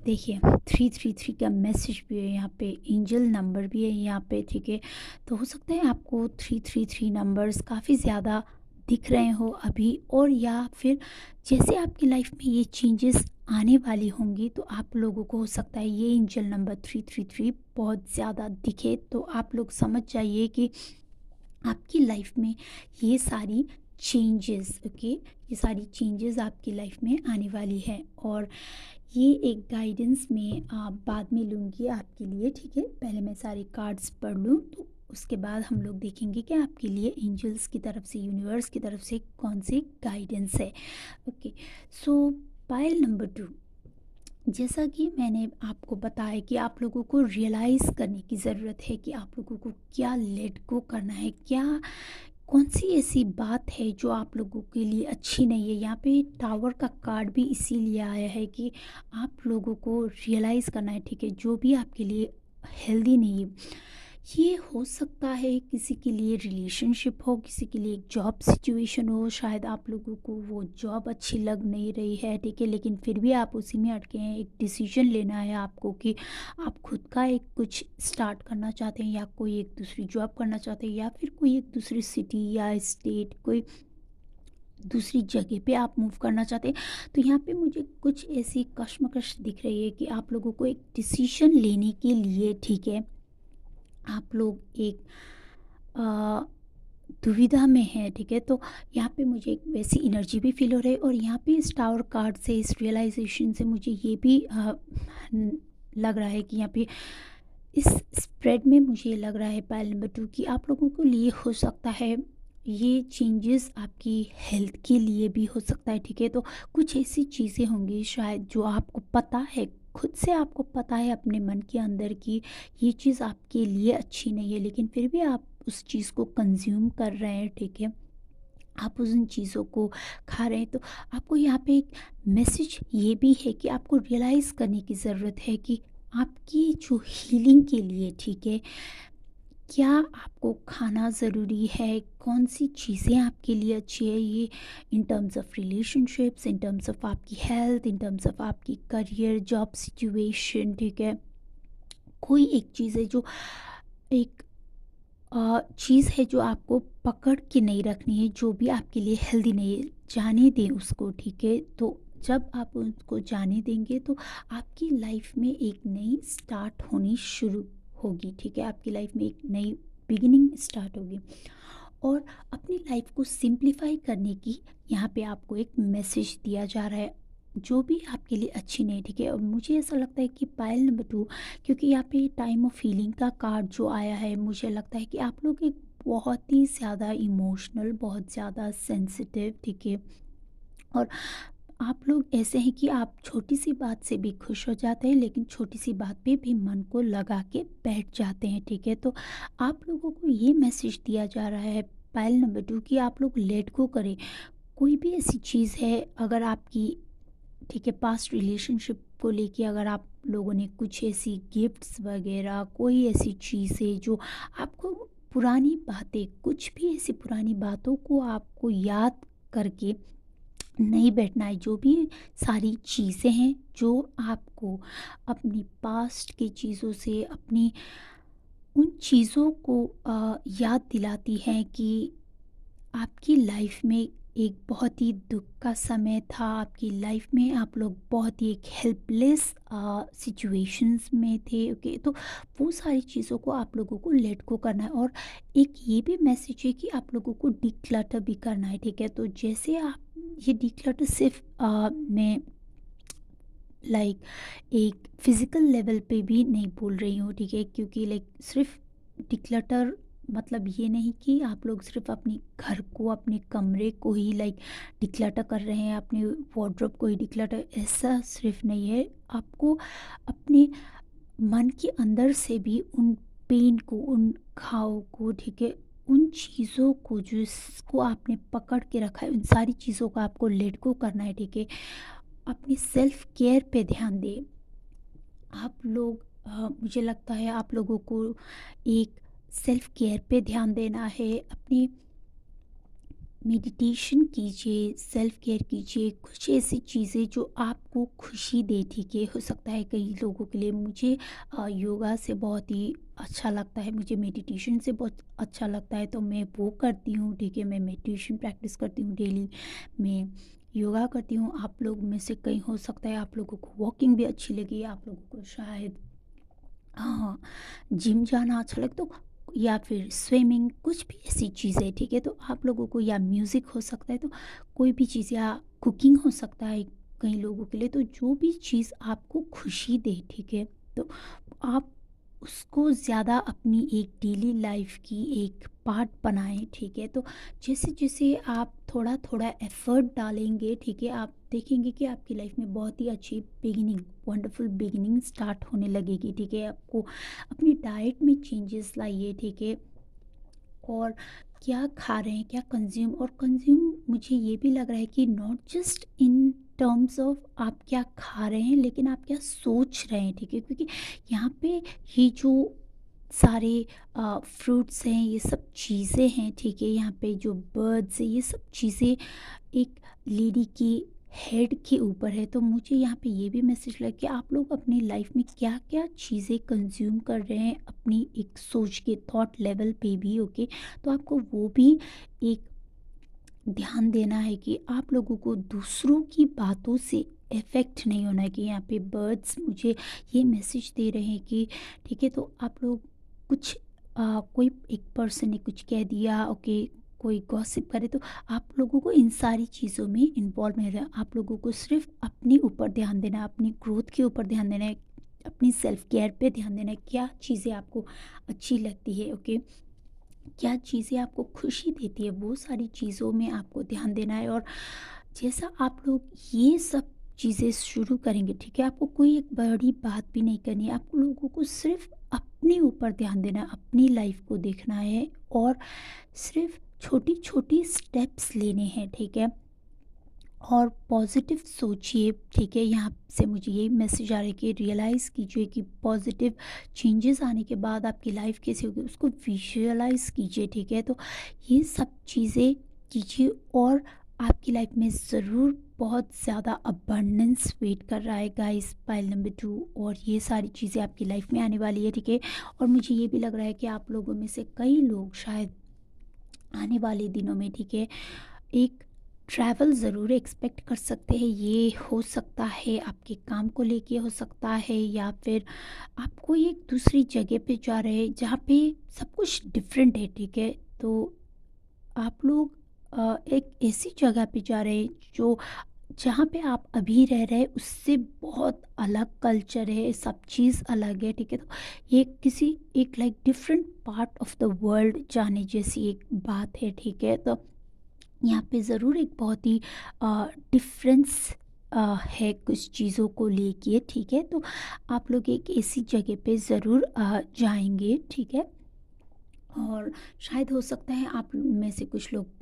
A: देखिए 333 का मैसेज भी है यहाँ पे, एंजल नंबर भी है यहाँ पे। ठीक है, तो हो सकता है आपको 333 नंबर्स काफ़ी ज़्यादा दिख रहे हो अभी, और या फिर जैसे आपकी लाइफ में ये चेंजेस आने वाली होंगी तो आप लोगों को हो सकता है ये एंजल नंबर 333 बहुत ज़्यादा दिखे। तो आप लोग समझ जाइए कि आपकी लाइफ में ये सारी चेंजेस, ओके, ये सारी चेंजेस आपकी लाइफ में आने वाली है। और ये एक गाइडेंस में बाद में लूँगी आपके लिए। ठीक है, पहले मैं सारे कार्ड्स पढ़ लूँ तो उसके बाद हम लोग देखेंगे कि आपके लिए एंजल्स की तरफ से, यूनिवर्स की तरफ से कौन सी गाइडेंस है। ओके, सो पाइल नंबर 2, जैसा कि मैंने आपको बताया कि आप लोगों को रियलाइज़ करने की ज़रूरत है कि आप लोगों को क्या लेट गो करना है, क्या कौन-सी ऐसी बात है जो आप लोगों के लिए अच्छी नहीं है? यहाँ पे टावर का कार्ड भी इसीलिए आया है कि आप लोगों को रियलाइज़ करना है, ठीक है? जो भी आपके लिए हेल्दी नहीं है, ये हो सकता है किसी के लिए रिलेशनशिप हो, किसी के लिए एक जॉब सिचुएशन हो, शायद आप लोगों को वो जॉब अच्छी लग नहीं रही है, ठीक है? लेकिन फिर भी आप उसी में अटके हैं। एक डिसीज़न लेना है आपको कि आप खुद का एक कुछ स्टार्ट करना चाहते हैं या कोई एक दूसरी जॉब करना चाहते हैं या फिर कोई एक दूसरी सिटी या स्टेट, कोई दूसरी जगह पे आप मूव करना चाहते हैं। तो यहाँ पे मुझे कुछ ऐसी कश्मकश दिख रही है कि आप लोगों को एक डिसीजन लेने के लिए, ठीक है, आप लोग एक अ, दुविधा में हैं, ठीक है? तो यहाँ पे मुझे एक वैसी एनर्जी भी फ़ील हो रही है और यहाँ पे इस टावर कार्ड से, इस रियलाइज़ेशन से मुझे ये भी न लग रहा है कि यहाँ पे इस स्प्रेड में मुझे लग रहा है पाइल नंबर 2 कि आप लोगों को लिए हो सकता है ये चेंजेस आपकी हेल्थ के लिए भी हो सकता है, ठीक है? तो कुछ ऐसी चीज़ें होंगी शायद जो आपको पता है, खुद से आपको पता है अपने मन के अंदर कि ये चीज़ आपके लिए अच्छी नहीं है, लेकिन फिर भी आप उस चीज़ को कंज़्यूम कर रहे हैं, ठीक है? आप उन चीज़ों को खा रहे हैं। तो आपको यहाँ पे एक मैसेज ये भी है कि आपको रियलाइज़ करने की ज़रूरत है कि आपकी जो हीलिंग के लिए, ठीक है, क्या आपको खाना ज़रूरी है, कौन-सी चीज़ें आपके लिए अच्छी है, ये in terms of relationships, in terms of आपकी हेल्थ, इन टर्म्स ऑफ आपकी करियर, जॉब सिचुएशन, ठीक है? कोई एक चीज़ है जो एक चीज़ है जो आपको पकड़ के नहीं रखनी है, जो भी आपके लिए हेल्दी नहीं है, जाने दें उसको, ठीक है? तो जब आप उसको जाने देंगे तो आपकी लाइफ में एक नई स्टार्ट होनी शुरू होगी, ठीक है? आपकी लाइफ में एक नई बिगिनिंग स्टार्ट होगी और अपनी लाइफ को सिंप्लीफाई करने की यहाँ पे आपको एक मैसेज दिया जा रहा है, जो भी आपके लिए अच्छी नहीं, ठीक है? और मुझे ऐसा लगता है कि पायल नंबर 2, क्योंकि यहाँ पे टाइम ऑफ हीलिंग का कार्ड जो आया है, मुझे लगता है कि आप लोग एक बहुत ही ज़्यादा इमोशनल, बहुत ज़्यादा सेंसिटिव, ठीक है? और आप लोग ऐसे हैं कि आप छोटी सी बात से भी खुश हो जाते हैं, लेकिन छोटी सी बात पे भी मन को लगा के बैठ जाते हैं, ठीक है? तो आप लोगों को ये मैसेज दिया जा रहा है पायल नंबर 2 कि आप लोग लेट गो करें। कोई भी ऐसी चीज़ है अगर आपकी, ठीक है, पास्ट रिलेशनशिप को लेके अगर आप लोगों ने कुछ ऐसी गिफ्ट्स वगैरह, कोई ऐसी चीज़ें जो आपको पुरानी बातें, कुछ भी ऐसी पुरानी बातों को आपको याद करके नहीं बैठना है। जो भी सारी चीज़ें हैं जो आपको अपनी पास्ट की चीज़ों से, अपनी उन चीज़ों को याद दिलाती हैं कि आपकी लाइफ में एक बहुत ही दुख का समय था, आपकी लाइफ में आप लोग बहुत ही एक हेल्पलेस सिचुएशंस में थे, ओके? तो वो सारी चीज़ों को आप लोगों को लेट को करना है और एक ये भी मैसेज है कि आप लोगों को डिक्लटर भी करना है, ठीक है? तो जैसे आप ये डिक्लटर सिर्फ मैं लाइक एक फिज़िकल लेवल पे भी नहीं बोल रही हूँ, ठीक है? क्योंकि लाइक सिर्फ डिक्लटर मतलब ये नहीं कि आप लोग सिर्फ अपने घर को, अपने कमरे को ही लाइक डिक्लटर कर रहे हैं, अपने वार्डरोब को ही डिक्लटर, ऐसा सिर्फ नहीं है। आपको अपने मन के अंदर से भी उन पेन को, उन घाव को, ठीक है, उन चीज़ों को जिसको आपने पकड़ के रखा है, उन सारी चीज़ों को आपको लेट गो करना है, ठीक है? अपनी सेल्फ केयर पे ध्यान दें। आप लोग मुझे लगता है आप लोगों को एक सेल्फ केयर पे ध्यान देना है, अपनी मेडिटेशन कीजिए, सेल्फ केयर कीजिए, कुछ ऐसी चीज़ें जो आपको खुशी दे, ठीक है? हो सकता है कई लोगों के लिए, मुझे योगा से बहुत ही अच्छा लगता है, मुझे मेडिटेशन से बहुत अच्छा लगता है, तो मैं वो करती हूँ, ठीक है? मैं मेडिटेशन प्रैक्टिस करती हूँ डेली, मैं योगा करती हूँ। आप लोग में से कई हो सकता है आप लोगों को वॉकिंग भी अच्छी लगी, आप लोगों को शायद हाँ, जिम जाना अच्छा लगता तो, या फिर स्विमिंग, कुछ भी ऐसी चीज़ें, ठीक है? तो आप लोगों को, या म्यूज़िक हो सकता है, तो कोई भी चीज़, या कुकिंग हो सकता है कई लोगों के लिए, तो जो भी चीज़ आपको खुशी दे, ठीक है? तो आप उसको ज़्यादा अपनी एक डेली लाइफ की एक पार्ट बनाएं, ठीक है? तो जैसे जैसे आप थोड़ा थोड़ा एफर्ट डालेंगे, ठीक है, आप देखेंगे कि आपकी लाइफ में बहुत ही अच्छी बिगिनिंग, वंडरफुल बिगिनिंग स्टार्ट होने लगेगी, ठीक है? आपको अपनी डाइट में चेंजेस लाइए, ठीक है? और क्या खा रहे हैं, क्या कंज़्यूम, और कंज़्यूम मुझे ये भी लग रहा है कि not just in terms of आप क्या खा रहे हैं, लेकिन आप क्या सोच रहे हैं, ठीक है? क्योंकि यहाँ पे ये जो सारे फ्रूट्स हैं, ये सब चीज़ें हैं, ठीक है? यहाँ पे जो बर्ड्स हैं, ये सब चीज़ें एक लेडी की हेड के ऊपर है। तो मुझे यहाँ पे ये भी मैसेज लगा कि आप लोग अपनी लाइफ में क्या-क्या चीज़ें कंज़्यूम कर रहे हैं अपनी एक सोच के थॉट लेवल पे भी, ओके? तो आपको वो भी एक ध्यान देना है कि आप लोगों को दूसरों की बातों से इफ़ेक्ट नहीं होना है। कि यहाँ पे बर्ड्स मुझे ये मैसेज दे रहे हैं कि ठीक है, तो आप लोग कुछ कोई एक पर्सन ने कुछ कह दिया, ओके, कोई गॉसिप करे, तो आप लोगों को इन सारी चीज़ों में इन्वॉल्व नहीं रहना। आप लोगों को सिर्फ अपने ऊपर ध्यान देना है, अपनी ग्रोथ के ऊपर ध्यान देना है, अपनी सेल्फ केयर पे ध्यान देना है। क्या चीज़ें आपको अच्छी लगती है, ओके, क्या चीज़ें आपको खुशी देती है, वो सारी चीज़ों में आपको ध्यान देना है। और जैसा आप लोग ये सब चीज़ें शुरू करेंगे, ठीक है, आपको कोई एक बड़ी बात भी नहीं करनी है, आप लोगों को सिर्फ अपने ऊपर ध्यान देना है, अपनी लाइफ को देखना है और सिर्फ छोटी छोटी स्टेप्स लेने हैं, ठीक है? और पॉजिटिव सोचिए, ठीक है? यहाँ से मुझे यही मैसेज आ रहा है कि रियलाइज़ कीजिए कि पॉजिटिव चेंजेस आने के बाद आपकी लाइफ कैसी होगी, उसको विजुअलाइज कीजिए, ठीक है? तो ये सब चीज़ें कीजिए और आपकी लाइफ में ज़रूर बहुत ज़्यादा अबंडेंस वेट कर रहा है गाइस, पाइल नंबर 2। और ये सारी चीज़ें आपकी लाइफ में आने वाली है, ठीक है? और मुझे ये भी लग रहा है कि आप लोगों में से कई लोग शायद आने वाले दिनों में, ठीक है, एक ट्रैवल ज़रूर एक्सपेक्ट कर सकते हैं। ये हो सकता है आपके काम को लेके हो सकता है, या फिर आप कोई एक दूसरी जगह पे जा रहे हैं जहाँ पे सब कुछ डिफरेंट है, ठीक है? तो आप लोग एक ऐसी जगह पे जा रहे हैं जो जहाँ पे आप अभी रह रहे हैं उससे बहुत अलग कल्चर है, सब चीज़ अलग है, ठीक है? तो ये किसी एक like different part of the world जाने जैसी एक बात है, ठीक है? तो यहाँ पे ज़रूर एक बहुत ही डिफरेंस है कुछ चीज़ों को लेके, ठीक है? तो आप लोग एक ऐसी जगह पे ज़रूर जाएंगे, ठीक है? और शायद हो सकता है आप में से कुछ लोग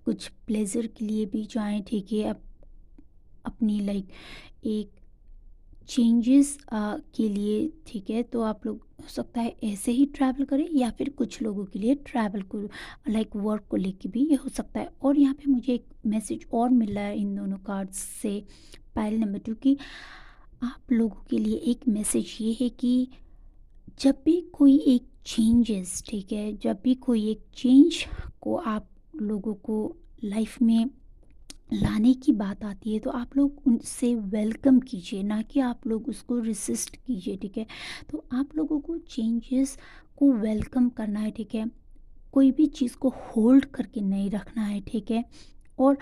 A: कुछ प्लेज़र के लिए भी जाएं, ठीक है? अपनी लाइक एक चेंजेस के लिए, ठीक है? तो आप लोग हो सकता है ऐसे ही ट्रैवल करें, या फिर कुछ लोगों के लिए ट्रैवल को लाइक वर्क को लेके भी ये हो सकता है। और यहाँ पे मुझे एक मैसेज और मिल रहा है इन दोनों कार्ड्स से, पाइल नंबर 2 की। आप लोगों के लिए एक मैसेज ये है कि जब भी कोई एक चेंजेस, ठीक है, जब भी कोई एक चेंज को आप लोगों को लाइफ में लाने की बात आती है, तो आप लोग उनसे वेलकम कीजिए, ना कि आप लोग उसको रेसिस्ट कीजिए, ठीक है? तो आप लोगों को चेंजेस को वेलकम करना है, ठीक है? कोई भी चीज़ को होल्ड करके नहीं रखना है, ठीक है? और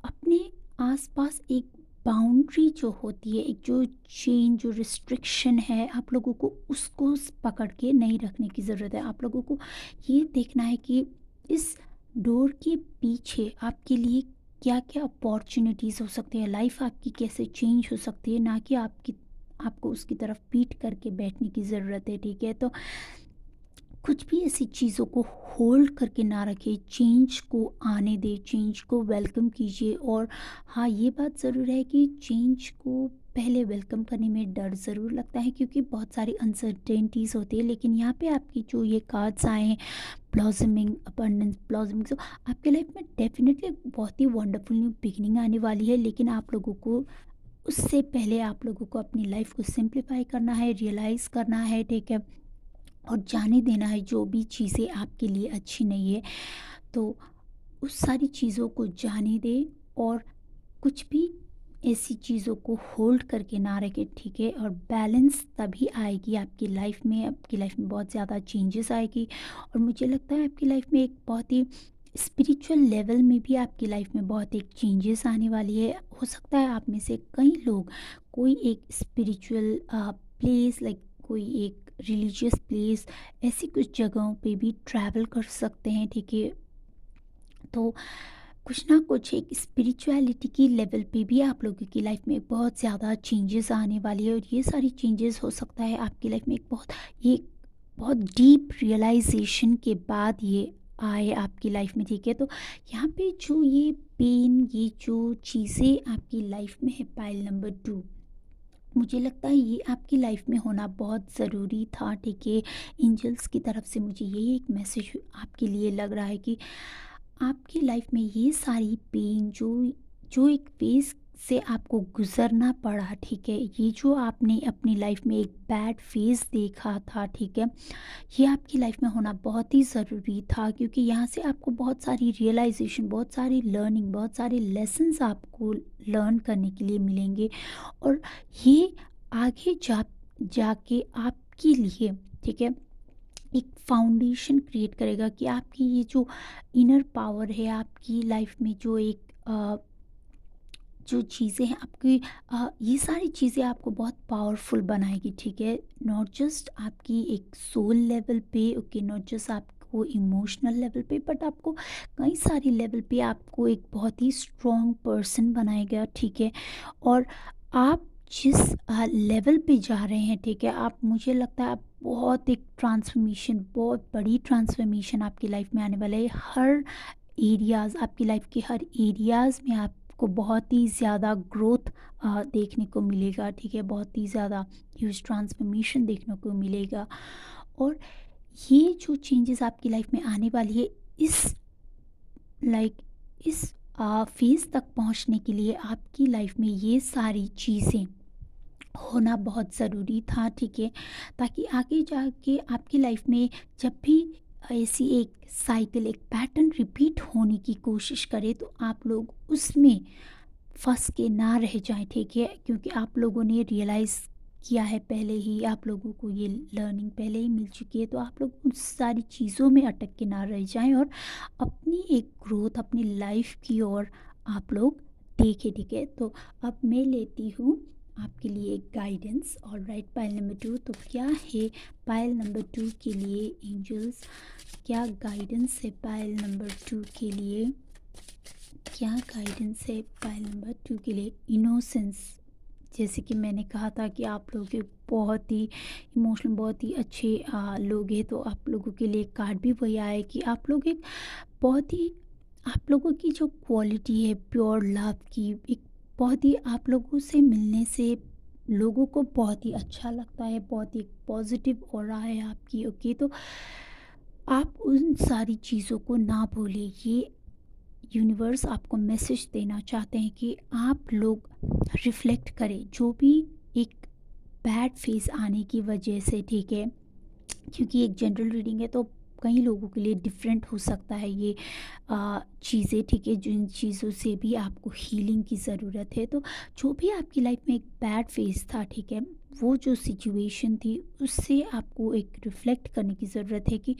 A: अपने आसपास एक बाउंड्री जो होती है, एक जो चेन जो रिस्ट्रिक्शन है, आप लोगों को उसको पकड़ के नहीं रखने की ज़रूरत है। आप लोगों को ये देखना है कि इस डोर के पीछे आपके लिए क्या क्या अपॉर्चुनिटीज़ हो सकती है, लाइफ आपकी कैसे चेंज हो सकती है, ना कि आपको उसकी तरफ पीठ करके बैठने की ज़रूरत है, ठीक है? तो कुछ भी ऐसी चीज़ों को होल्ड करके ना रखें, चेंज को आने दें, चेंज को वेलकम कीजिए। और हाँ, ये बात ज़रूर है कि चेंज को पहले वेलकम करने में डर ज़रूर लगता है, क्योंकि बहुत सारी अनसर्टेनिटीज़ होती है। लेकिन यहाँ पे आपकी जो ये कार्ड्स आए हैं, ब्लॉसमिंग अबंडेंस, ब्लॉसमिंग, तो आपके लाइफ में डेफिनेटली बहुत ही वंडरफुल न्यू बिगिनिंग आने वाली है। लेकिन आप लोगों को उससे पहले आप लोगों को अपनी लाइफ को सिंप्लीफाई करना है, रियलाइज़ करना है, ठीक है? और जाने देना है जो भी चीज़ें आपके लिए अच्छी नहीं है, तो उस सारी चीज़ों को जाने दें। और कुछ भी ऐसी चीज़ों को होल्ड करके ना रखें, ठीक है? और बैलेंस तभी आएगी आपकी लाइफ में, आपकी लाइफ में बहुत ज़्यादा चेंजेस आएगी। और मुझे लगता है आपकी लाइफ में एक बहुत ही स्पिरिचुअल लेवल में भी आपकी लाइफ में बहुत एक चेंजेस आने वाली है। हो सकता है आप में से कई लोग कोई एक स्पिरिचुअल प्लेस, लाइक कोई एक रिलीजियस प्लेस, ऐसी कुछ जगहों पे भी ट्रैवल कर सकते हैं, ठीक है? तो कुछ ना कुछ एक स्पिरिचुअलिटी की लेवल पे भी आप लोगों की लाइफ में बहुत ज़्यादा चेंजेस आने वाली है। और ये सारी चेंजेस हो सकता है आपकी लाइफ में एक बहुत ये बहुत डीप रियलाइजेशन के बाद ये आए आपकी लाइफ में, ठीक है। तो यहाँ पे जो ये पेन, ये जो चीज़ें आपकी लाइफ में है, पाइल नंबर 2, मुझे लगता है ये आपकी लाइफ में होना बहुत ज़रूरी था, ठीक है। एंजल्स की तरफ से मुझे यही एक मैसेज आपके लिए लग रहा है कि आपकी लाइफ में ये सारी पेन जो जो एक फेज़ से आपको गुज़रना पड़ा, ठीक है। ये जो आपने अपनी लाइफ में एक बैड फेज़ देखा था, ठीक है। ये आपकी लाइफ में होना बहुत ही ज़रूरी था, क्योंकि यहाँ से आपको बहुत सारी रियलाइजेशन, बहुत सारी लर्निंग, बहुत सारे लेसन्स आपको लर्न करने के लिए मिलेंगे। और ये आगे जाके आपके लिए, ठीक है, एक फाउंडेशन क्रिएट करेगा कि आपकी ये जो इनर पावर है आपकी लाइफ में, जो एक जो चीज़ें हैं आपकी, ये सारी चीज़ें आपको बहुत पावरफुल बनाएगी, ठीक है। नॉट जस्ट आपकी एक सोल लेवल पे, ओके, नॉट जस्ट आपको इमोशनल लेवल पे, बट आपको कई सारी लेवल पे आपको एक बहुत ही स्ट्रॉन्ग पर्सन बनाएगा, ठीक है। और आप जिस लेवल पे जा रहे हैं, ठीक है, आप, मुझे लगता है आप बहुत एक ट्रांसफॉर्मेशन, बहुत बड़ी ट्रांसफॉर्मेशन आपकी लाइफ में आने वाला है। हर एरियाज़, आपकी लाइफ के हर एरियाज़ में आपको बहुत ही ज़्यादा ग्रोथ देखने को मिलेगा, ठीक है। बहुत ही ज़्यादा ह्यूज ट्रांसफॉर्मेशन देखने को मिलेगा। और ये जो चेंजेस आपकी लाइफ में आने वाली है, इस लाइक इस फेज़ तक पहुंचने के लिए आपकी लाइफ में ये सारी चीज़ें होना बहुत ज़रूरी था, ठीक है। ताकि आगे जाके आपकी लाइफ में जब भी ऐसी एक साइकिल, एक पैटर्न रिपीट होने की कोशिश करे, तो आप लोग उसमें फंस के ना रह जाएं, ठीक है। क्योंकि आप लोगों ने रियलाइज़ किया है पहले ही, आप लोगों को ये लर्निंग पहले ही मिल चुकी है, तो आप लोग उन सारी चीज़ों में अटक के ना रह जाएं और अपनी एक ग्रोथ, अपनी लाइफ की ओर आप लोग देखें, ठीक है। तो अब मैं लेती हूँ आपके लिए एक गाइडेंस। और राइट, पाइल नंबर 2, तो क्या है पाइल नंबर 2 के लिए एंजल्स, क्या गाइडेंस है पाइल नंबर 2 के लिए, क्या गाइडेंस है पाइल नंबर 2 के लिए। इनोसेंस, जैसे कि मैंने कहा था कि आप लोग एक बहुत ही इमोशनल, बहुत ही अच्छे लोग हैं, तो आप लोगों के लिए कार्ड भी वही आया है कि आप लोग एक बहुत ही, आप लोगों की जो क्वालिटी है प्योर लव की, एक बहुत ही, आप लोगों से मिलने से लोगों को बहुत ही अच्छा लगता है, बहुत ही पॉजिटिव ऑरा है आपकी, ओके। तो आप उन सारी चीज़ों को ना भूलिए। ये यूनिवर्स आपको मैसेज देना चाहते हैं कि आप लोग रिफ्लेक्ट करें जो भी एक बैड फेस आने की वजह से, ठीक है। क्योंकि एक जनरल रीडिंग है, तो कई लोगों के लिए डिफरेंट हो सकता है ये चीज़ें, ठीक है। जिन चीज़ों से भी आपको हीलिंग की ज़रूरत है, तो जो भी आपकी लाइफ में एक बैड फेस था, ठीक है, वो जो सिचुएशन थी, उससे आपको एक रिफ्लेक्ट करने की ज़रूरत है कि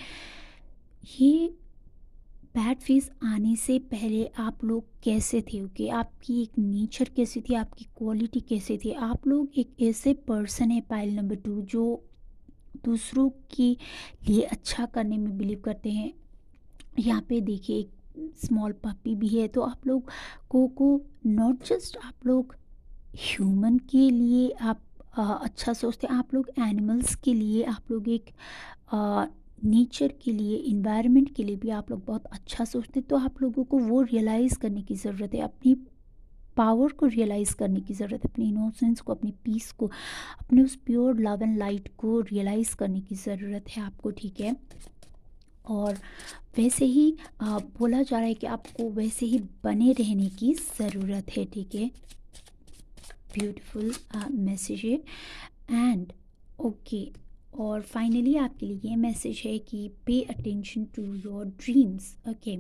A: ये बैड फेज़ आने से पहले आप लोग कैसे थे, ओके। आपकी एक नेचर कैसी थी, आपकी क्वालिटी कैसी थी। आप लोग एक ऐसे पर्सन है पाइल नंबर 2 जो दूसरों के लिए अच्छा करने में बिलीव करते हैं। यहाँ पे देखिए एक स्मॉल पपी भी है, तो आप लोग को नॉट जस्ट आप लोग ह्यूमन के लिए आप अच्छा सोचते हैं, आप लोग एनिमल्स के लिए, आप लोग एक नेचर के लिए, इन्वायरमेंट के लिए भी आप लोग बहुत अच्छा सोचते हैं। तो आप लोगों को वो रियलाइज़ करने की ज़रूरत है, अपनी पावर को रियलाइज़ करने की ज़रूरत है, अपनी इनोसेंस को, अपनी पीस को, अपने उस प्योर लव एंड लाइट को रियलाइज़ करने की ज़रूरत है आपको, ठीक है। और वैसे ही बोला जा रहा है कि आपको वैसे ही बने रहने की ज़रूरत है, ठीक है। ब्यूटीफुल मैसेज है। एंड ओके, और फाइनली आपके लिए ये मैसेज है कि pay attention to your dreams, okay.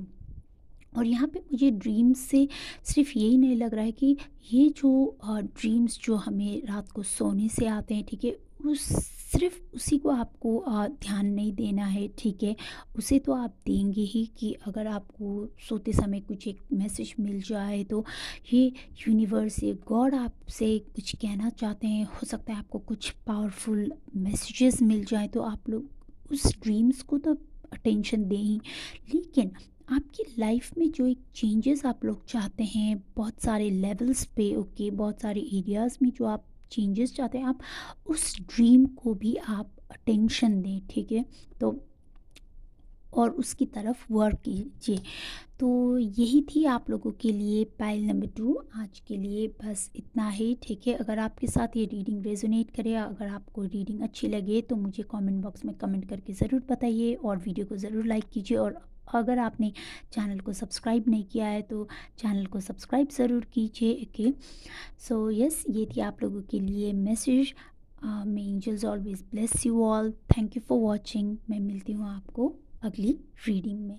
A: और यहाँ पे मुझे ड्रीम्स से सिर्फ यही नहीं लग रहा है कि ये जो ड्रीम्स जो हमें रात को सोने से आते हैं, ठीक है, उस सिर्फ उसी को आपको ध्यान नहीं देना है, ठीक है। उसे तो आप देंगे ही कि अगर आपको सोते समय कुछ एक मैसेज मिल जाए, तो ये यूनिवर्स, ये गॉड आपसे कुछ कहना चाहते हैं, हो सकता है आपको कुछ पावरफुल मैसेजेस मिल जाए, तो आप लोग उस ड्रीम्स को तो अटेंशन दें ही। लेकिन आपकी लाइफ में जो एक चेंजेस आप लोग चाहते हैं बहुत सारे लेवल्स पे, ओके, बहुत सारे एरियाज़ में जो आप चेंजेस चाहते हैं, आप उस ड्रीम को भी आप अटेंशन दें, ठीक है। तो और उसकी तरफ वर्क कीजिए। तो यही थी आप लोगों के लिए पाइल नंबर 2। आज के लिए बस इतना ही, ठीक है। अगर आपके साथ ये रीडिंग रेजोनेट करे, अगर आपको रीडिंग अच्छी लगे तो मुझे कमेंट बॉक्स में कमेंट करके ज़रूर बताइए और वीडियो को ज़रूर लाइक कीजिए। और अगर आपने चैनल को सब्सक्राइब नहीं किया है तो चैनल को सब्सक्राइब ज़रूर कीजिए, ओके। सो यस, ये थी आप लोगों के लिए message. May angels always bless you all. Thank you for watching. मैं मिलती हूँ आपको अगली रीडिंग में।